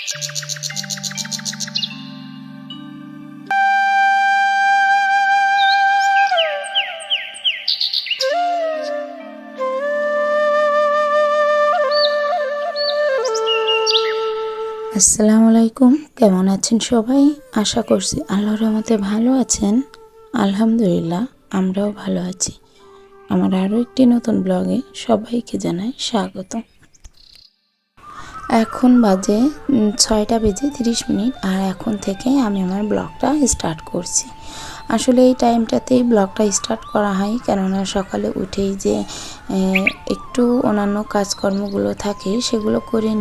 আসসালামু আলাইকুম, কেমন আছেন সবাই? আশা করছি আল্লাহর রহমতে ভালো আছেন। আলহামদুলিল্লাহ, আমরাও ভালো আছি। আমার আরও একটি নতুন ব্লগে সবাইকে জানাই স্বাগত। এখন বাজে 6টা বেজে 30 মিনিট, আর এখন থেকে আমি আমার ব্লগটা স্টার্ট করছি। আসলে এই টাইমটাতেই ব্লগটা স্টার্ট করা হয়, কেননা সকালে উঠেই যে একটু অন্যান্য কাজকর্মগুলো থাকে সেগুলো করে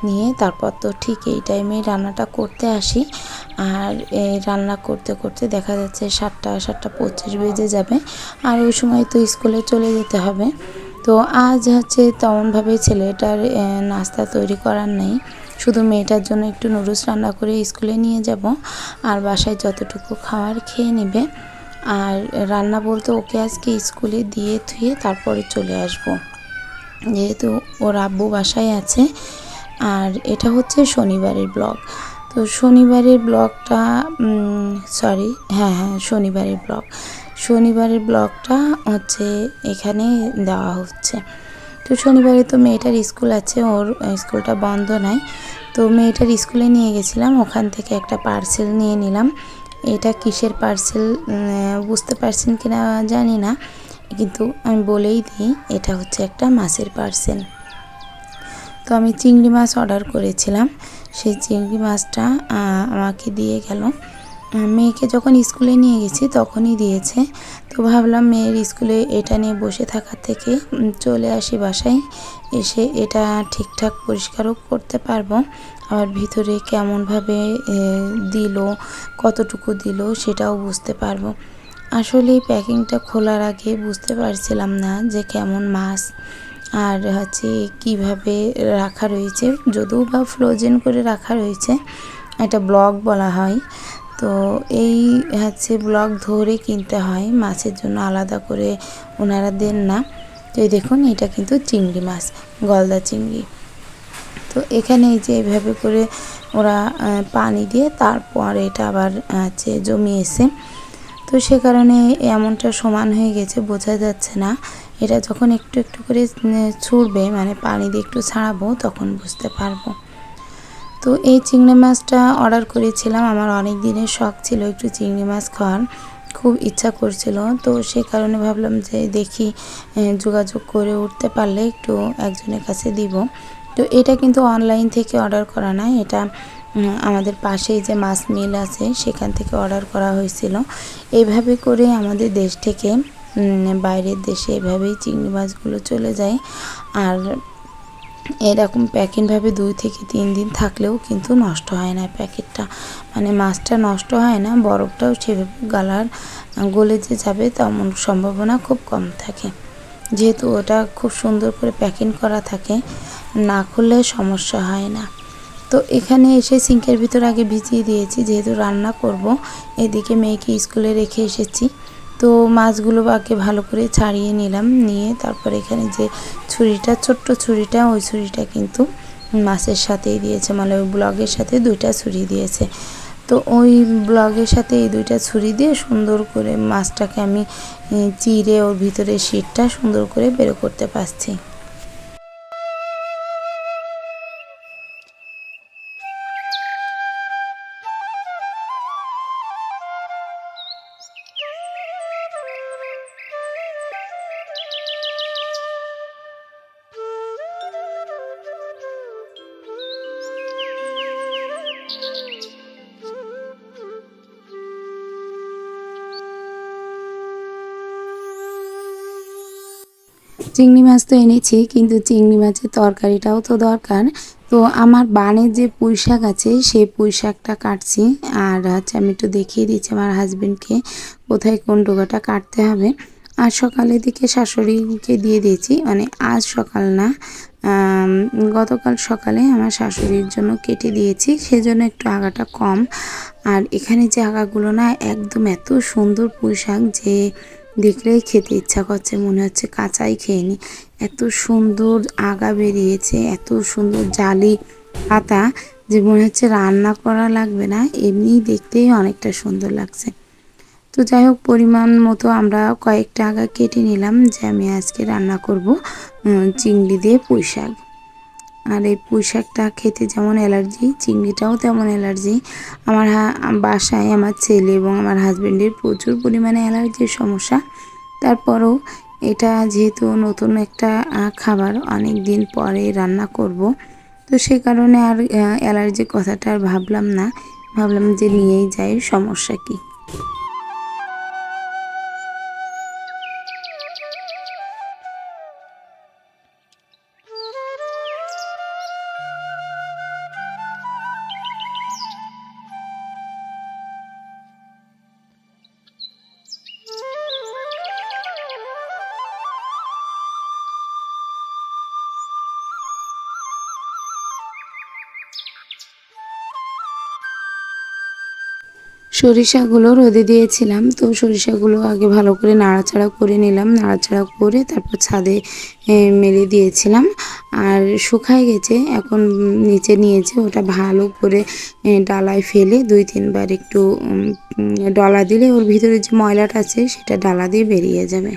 নিয়ে তারপর তো ঠিক এই টাইমে রান্নাটা করতে আসি। আর এই রান্না করতে করতে দেখা যাচ্ছে 7টা 7টা 25 বেজে যাবে, আর ওই সময় তো স্কুলে চলে যেতে হবে। তো আজ হচ্ছে তেমনভাবে ছেলেটার নাস্তা তৈরি করার নেই, শুধু মেয়েটার জন্য একটু নুডলস রান্না করে স্কুলে নিয়ে যাব, আর বাসায় যতটুকু খাওয়ার খেয়ে নেবে। আর রান্না বলতে ওকে আজকে স্কুলে দিয়ে থুয়ে তারপরে চলে আসব, যেহেতু ওর আব্বু বাসায় আছে। আর এটা হচ্ছে শনিবারের ব্লগ। তো শনিবারের ব্লগটা শনিবারের ব্লগটা হচ্ছে এখানে দেওয়া হচ্ছে। তো শনিবারে তো মেয়েটার স্কুল আছে, ওর স্কুলটা বন্ধ নাই। তো মেয়েটার স্কুলে নিয়ে গেছিলাম, ওখান থেকে একটা পার্সেল নিয়ে নিলাম। এটা কিসের পার্সেল বুঝতে পারছেন কিনা জানি না, কিন্তু আমি বলেই দিই, এটা হচ্ছে একটা মাছের পার্সেল। তো আমি চিংড়ি মাছ অর্ডার করেছিলাম, সেই চিংড়ি মাছটা আমাকে দিয়ে গেল। মেয়েকে যখন স্কুলে নিয়ে গেছি তখনই দিয়েছে। তো ভাবলাম মেয়ের স্কুলে এটা নিয়ে বসে থাকার থেকে চলে আসি বাসায়, এসে এটা ঠিকঠাক পরিষ্কারও করতে পারবো। আর ভিতরে কেমনভাবে দিল, কতটুকু দিল সেটাও বুঝতে পারবো। আসলে প্যাকিংটা খোলার আগে বুঝতে পারছিলাম না যে কেমন মাছ, আর হচ্ছে কীভাবে রাখা রয়েছে। যদিও বা ফ্রোজেন করে রাখা রয়েছে, এটা ব্লক বলা হয়। তো এই হচ্ছে ব্লক ধরে কিনতে হয়, মাছের জন্য আলাদা করে ওনারা দেন না। তো এই দেখুন, এটা কিন্তু চিংড়ি মাছ, গলদা চিংড়ি। তো এখানে এই যে এইভাবে করে ওরা পানি দিয়ে তারপর এটা আবার হচ্ছে জমিয়েছে। তো সে কারণে এমনটা সমান হয়ে গেছে, বোঝা যাচ্ছে না। এটা যখন একটু একটু করে ছুঁড়বে, মানে পানি দিয়ে একটু ছাড়াবো, তখন বুঝতে পারবো। তো এই চিংড়ি মাছটা অর্ডার করেছিলাম, আমার অনেক দিনের শখ ছিল একটু চিংড়ি মাছ খাওয়ার, খুব ইচ্ছা করছিল। তো সে কারণে ভাবলাম যে দেখি যোগাযোগ করে উঠতে পারলে একটু একজনের কাছে দিব। তো এটা কিন্তু অনলাইন থেকে অর্ডার করা না, এটা আমাদের পাশেই যে মাছ মিল আছে সেখান থেকে অর্ডার করা হয়েছিল। এইভাবে করে আমাদের দেশ থেকে বাইরের দেশে এভাবেই চিংড়ি মাছগুলো চলে যায়। আর এরকম প্যাকেটভাবে 2 থেকে 3 দিন থাকলেও কিন্তু নষ্ট হয় না প্যাকেটটা, মানে মাছটা নষ্ট হয় না, বরফটাও সেভাবে গলে যে যাবে তেমন সম্ভাবনা খুব কম থাকে, যেহেতু ওটা খুব সুন্দর করে প্যাকিং করা থাকে, না খুললে সমস্যা হয় না। তো এখানে এসে সিঙ্কের ভিতর আগে ভিজিয়ে দিয়েছি, যেহেতু রান্না করব। এদিকে মেয়েকে স্কুলে রেখে এসেছি। তো মাছগুলো আগে ভালো করে ছাড়িয়ে নিলাম, নিয়ে তারপর এখানে যে ছুরিটা, ছোট্ট ছুরিটা, ওই ছুরিটা কিন্তু মাছের সাথেই দিয়েছে, মানে ওই ব্লগের সাথে 2টা ছুরি দিয়েছে। তো ওই ব্লগের সাথে এই 2টা ছুরি দিয়ে সুন্দর করে মাছটাকে আমি চিড়ে ওর ভিতরে শীটটা সুন্দর করে বের করতে পারছি। চিংড়ি মাছ তো এনেছি, কিন্তু চিংড়ি মাছের তরকারিটাও তো দরকার। তো আমার বানের যে পুঁই শাক আছে সেই পুঁই শাকটা কাটছি, আর হচ্ছে আমি একটু দেখিয়ে দিচ্ছি আমার হাজবেন্ডকে কোথায় কোন ডোগাটা কাটতে হবে। আর সকালের দিকে শাশুড়িকে দিয়ে দিয়েছি, মানে আজ সকাল না, গতকাল সকালে আমার শাশুড়ির জন্য কেটে দিয়েছি, সেজন্য একটু আগাটা কম। আর এখানে যে আগাগুলো না, একদম এত সুন্দর পুঁই শাক যে দেখলেই খেতে ইচ্ছা করছে, মনে হচ্ছে কাঁচাই খেয়ে নিই। এত সুন্দর আগা বেরিয়েছে, এত সুন্দর জালি পাতা যে মনে হচ্ছে রান্না করা লাগবে না, এমনিই দেখতেই অনেকটা সুন্দর লাগছে। তো যাই হোক, পরিমাণ মতো আমরা কয়েকটা আগা কেটে নিলাম যে আমি আজকে রান্না করব চিংড়ি দিয়ে পুঁই শাক। আর এই পুঁই শাকটা খেতে যেমন অ্যালার্জি, চিংড়িটাও তেমন অ্যালার্জি। আমার বাসায় আমার ছেলে এবং আমার হাজব্যান্ডের প্রচুর পরিমাণে অ্যালার্জির সমস্যা। তারপরেও এটা যেহেতু নতুন একটা খাবার, অনেক দিন পরে রান্না করব, তো সে কারণে আর অ্যালার্জির কথাটা আর ভাবলাম না, ভাবলাম যে নিয়েই যাই, সমস্যা কী। সরিষাগুলো রোদে দিয়েছিলাম, তো সরিষাগুলো আগে ভালো করে নাড়াচাড়া করে নিলাম, নাড়াচাড়া করে তারপর ছাদে মেলে দিয়েছিলাম। আর শুকায় গেছে, এখন নিচে নিয়েছে, ওটা ভালো করে ডালায় ফেলে 2-3 বার একটু ডলা দিলে ওর ভিতরে যে ময়লাটা আছে সেটা ডালা দিয়ে বেরিয়ে যাবে।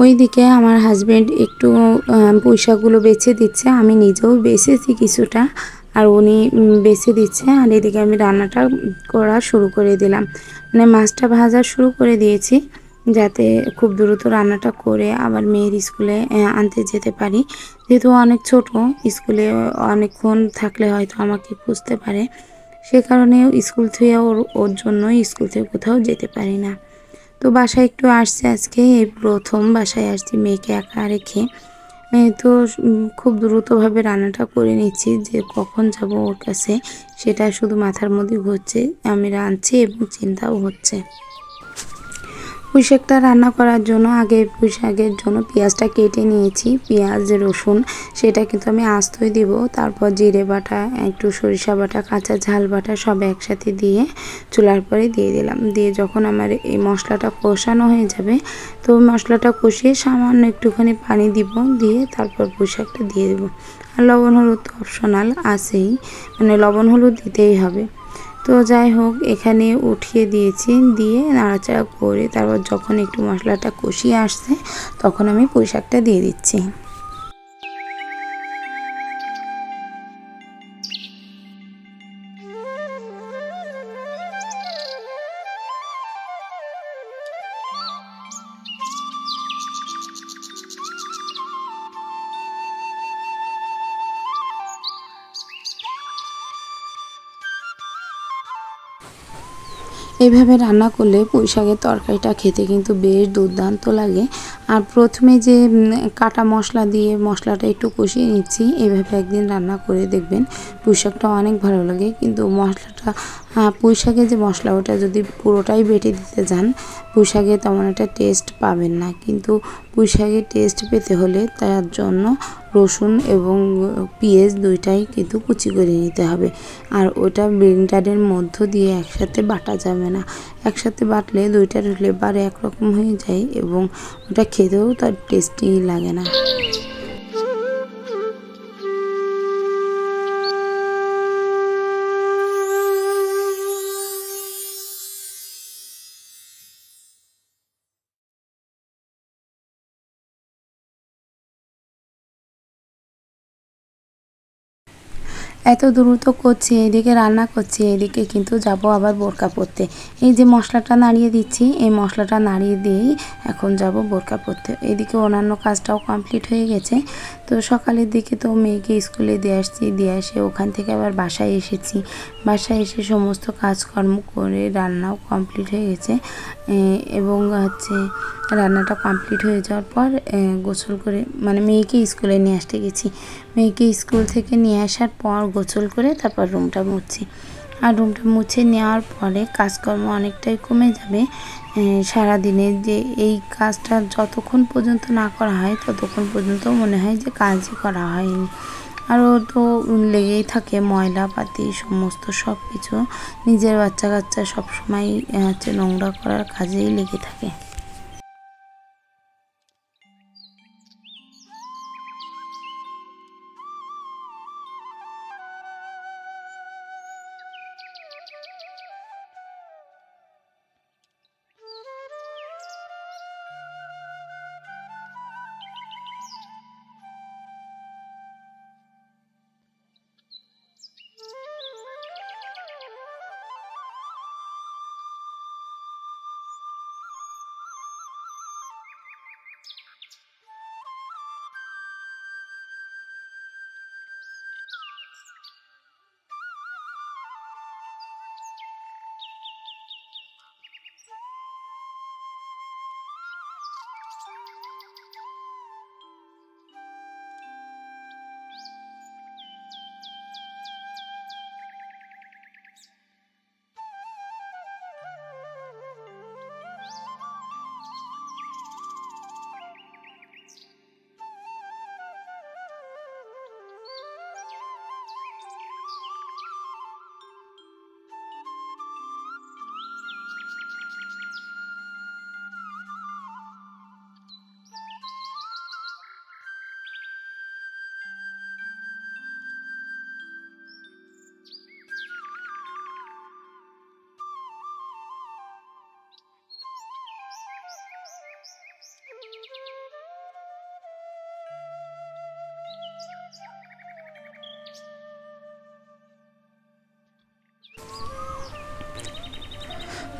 ওইদিকে আমার হাজব্যান্ড একটু পুঁইশাকগুলো বেছে দিচ্ছে, আমি নিজেও বেছেছি কিছুটা, আর উনি বেছে দিচ্ছে। আর এদিকে আমি রান্নাটা করা শুরু করে দিলাম, মানে মাছটা ভাজা শুরু করে দিয়েছি, যাতে খুব দ্রুত রান্নাটা করে আবার মেয়ের স্কুলে আনতে যেতে পারি। যেহেতু অনেক ছোট, স্কুলে অনেকক্ষণ থাকলে হয়তো আমাকে খুঁজতে পারে, সে কারণে স্কুল থেকে ওর জন্য স্কুল থেকে কোথাও যেতে পারি না। তো বাসায় একটু আসছে, আজকে এই প্রথম বাসায় আসছি মেয়েকে একা রেখে। তো খুব দ্রুতভাবে রান্নাটা করে নিচ্ছি, যে কখন যাব ওর কাছে সেটা শুধু মাথার মধ্যে ঘুরছে, আমি রাঁধছি এবং চিন্তাও হচ্ছে। পুঁই শাকটা রান্না করার জন্য আগে পুঁই শাকের জন্য পেঁয়াজটা কেটে নিয়েছি, পেঁয়াজ রসুন সেটা কিন্তু আমি আস্তই দিব, তারপর জিরে বাটা, একটু সরিষা বাটা, কাঁচা ঝাল বাটা সব একসাথে দিয়ে চুলার পরে দিয়ে দিলাম। দিয়ে যখন আমার এই মশলাটা কষানো হয়ে যাবে, তো মশলাটা কষিয়ে সামান্য একটুখানি পানি দিব, দিয়ে তারপর পুঁই শাকটা দিয়ে দেবো। আর লবণ হলুদ তো অপশনাল আছেই, মানে লবণ হলুদ দিতেই হবে। তো যাই হোক, এখানে উঠিয়ে দিয়েছি, দিয়ে নাড়াচাড়া করে তারপর যখন একটু মশলাটা কষিয়ে আসছে তখন আমি পুঁই শাকটা দিয়ে দিচ্ছি। এইভাবে রান্না করলে পুঁই শাকের তরকারিটা খেতে কিন্তু বেশ দুর্দান্ত লাগে। আর প্রথমে যে কাটা মশলা দিয়ে মশলাটা একটু কষিয়ে নিচ্ছি, এইভাবে একদিন রান্না করে দেখবেন, পুঁই শাকটা অনেক ভালো লাগে। কিন্তু মশলাটা, পুঁই শাকের যে মশলা, ওটা যদি পুরোটাই বেটে দিতে যান, পুঁই শাকে তেমন একটা টেস্ট পাবেন না। কিন্তু পুঁই শাকের টেস্ট পেতে হলে তার জন্য রসুন এবং পেঁয়াজ দুইটাই কিন্তু কুচি করে নিতে হবে। আর ওটা ব্লেন্ডারের মধ্য দিয়ে একসাথে বাটা যাবে না, একসাথে বাটলে দুইটার ফ্লেভার একরকম হয়ে যায় এবং ওটা খেতেও তার টেস্টি লাগে না। এত দ্রুত করছি, এইদিকে রান্না করছি, এইদিকে কিন্তু যাব আবার বোরকা পরতে। এই যে মশলাটা নাড়িয়ে দিচ্ছি, এই মশলাটা নাড়িয়ে দিয়েই এখন যাব বোরকা পরতে। এইদিকে অন্যান্য কাজটাও কমপ্লিট হয়ে গেছে। তো সকালের দিকে তো মেয়েকে স্কুলে দিয়ে আসছি, দিয়ে এসে ওখান থেকে আবার বাসায় এসেছি, বাসায় এসে সমস্ত কাজকর্ম করে রান্নাও কমপ্লিট হয়ে গেছে। এবং হচ্ছে রান্নাটা কমপ্লিট হয়ে যাওয়ার পর গোসল করে, মানে মেয়েকে স্কুলে নিয়ে আসতে গেছি, মেয়েকে স্কুল থেকে নিয়ে আসার পর গোসল করে তারপর রুমটা মুছছি। আর রুমটা মুছে নেওয়ার পরে কাজকর্ম অনেকটাই কমে যাবে। সারাদিনে যে এই কাজটা যতক্ষণ পর্যন্ত না করা হয় ততক্ষণ পর্যন্ত মনে হয় যে কাজই করা হয়নি। আর ও তো লেগেই থাকে ময়লা পাতি সমস্ত সব কিছু, নিজের বাচ্চা কাচ্চা সবসময় হচ্ছে নোংরা করার কাজেই লেগে থাকে।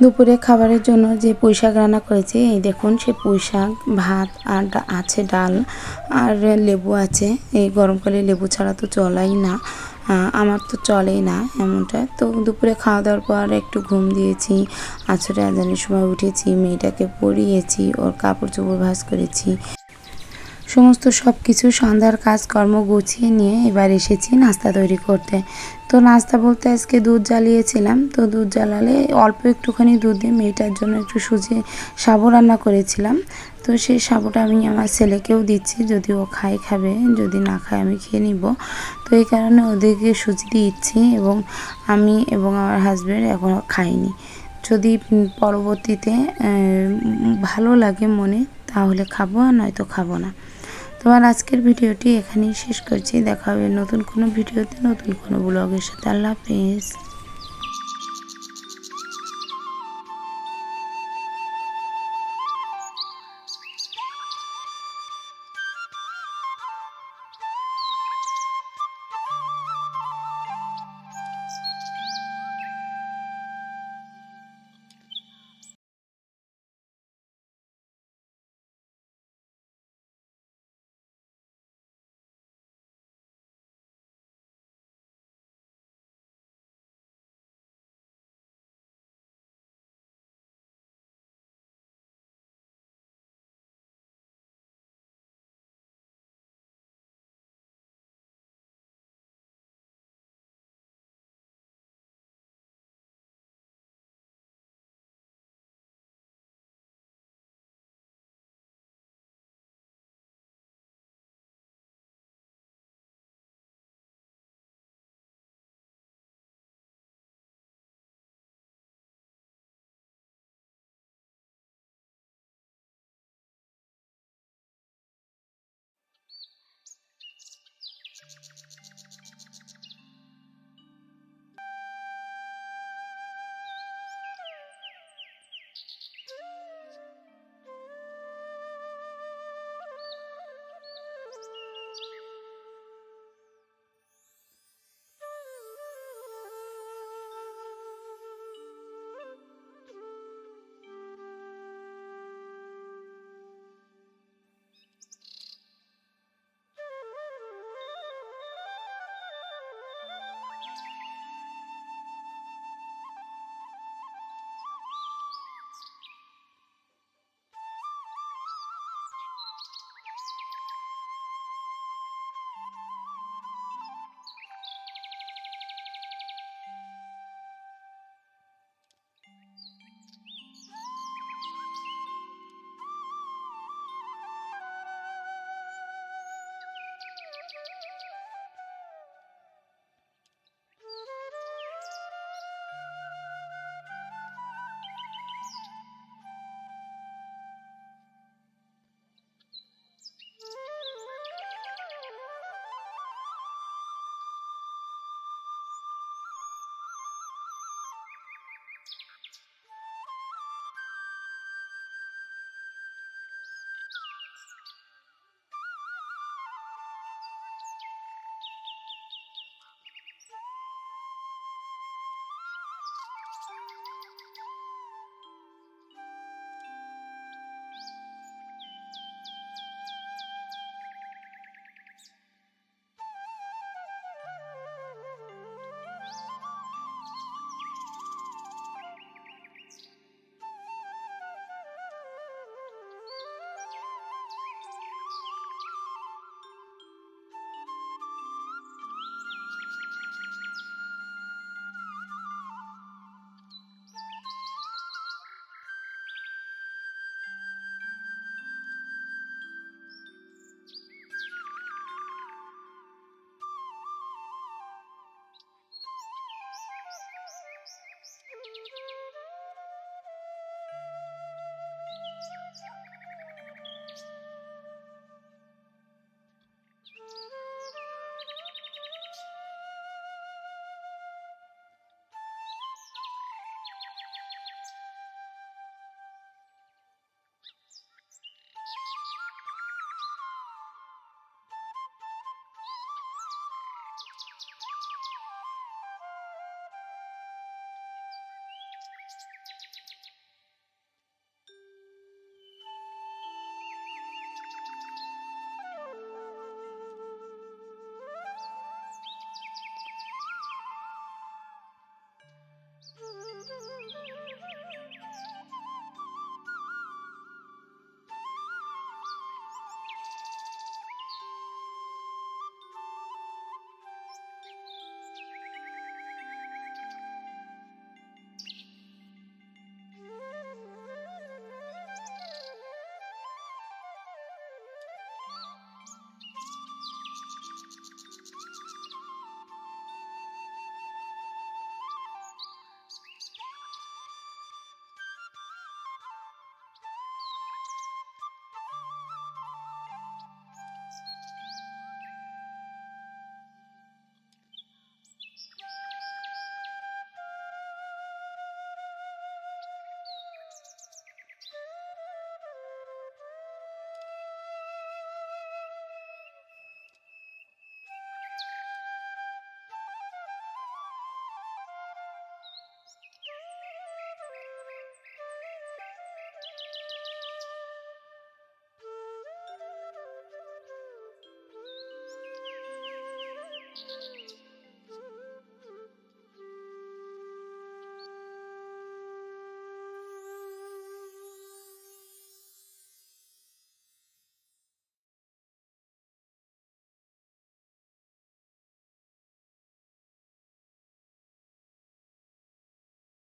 দুপুরে খাবারের জন্য যে পুঁইশাক রান্না করেছি, এই দেখুন সে পুঁইশাক, ভাত আর আছে ডাল আর লেবু আছে। এই গরমকালে লেবু ছাড়া তো চলাই না, আমার তো চলেই না এমনটা। তো দুপুরে খাওয়া দাওয়ার পর একটু ঘুম দিয়েছি, আসরে আজানের সময় উঠেছি, মেয়েটাকে পড়িয়েছি, ওর কাপড় চোপড় ভাঁজ করেছি, সমস্ত সব কিছু সন্ধ্যার কাজকর্ম গুছিয়ে নিয়ে এবার এসেছি নাস্তা তৈরি করতে। তো নাস্তা বলতে আজকে দুধ জ্বালিয়েছিলাম, তো দুধ জ্বালালে অল্প একটুখানি দুধ দিয়ে মেয়েটার জন্য একটু সুজি সাবু রান্না করেছিলাম। তো সেই সাবুটা আমি আমার ছেলেকেও দিচ্ছি, যদি ও খায় খাবে, যদি না খায় আমি খেয়ে নিব। তো এই কারণে ওদেরকে সুজি দিচ্ছি, এবং আমি এবং আমার হাজব্যান্ড এখনও খাইনি। যদি পরবর্তীতে ভালো লাগে মনে, তাহলে খাবো, আর নয়তো খাবো না। তোমার আজকের ভিডিওটি এখানেই শেষ করছি। দেখা হবে নতুন কোনো ভিডিওতে, নতুন কোনো ব্লগের সাথে। আল্লাহ হাফেজ।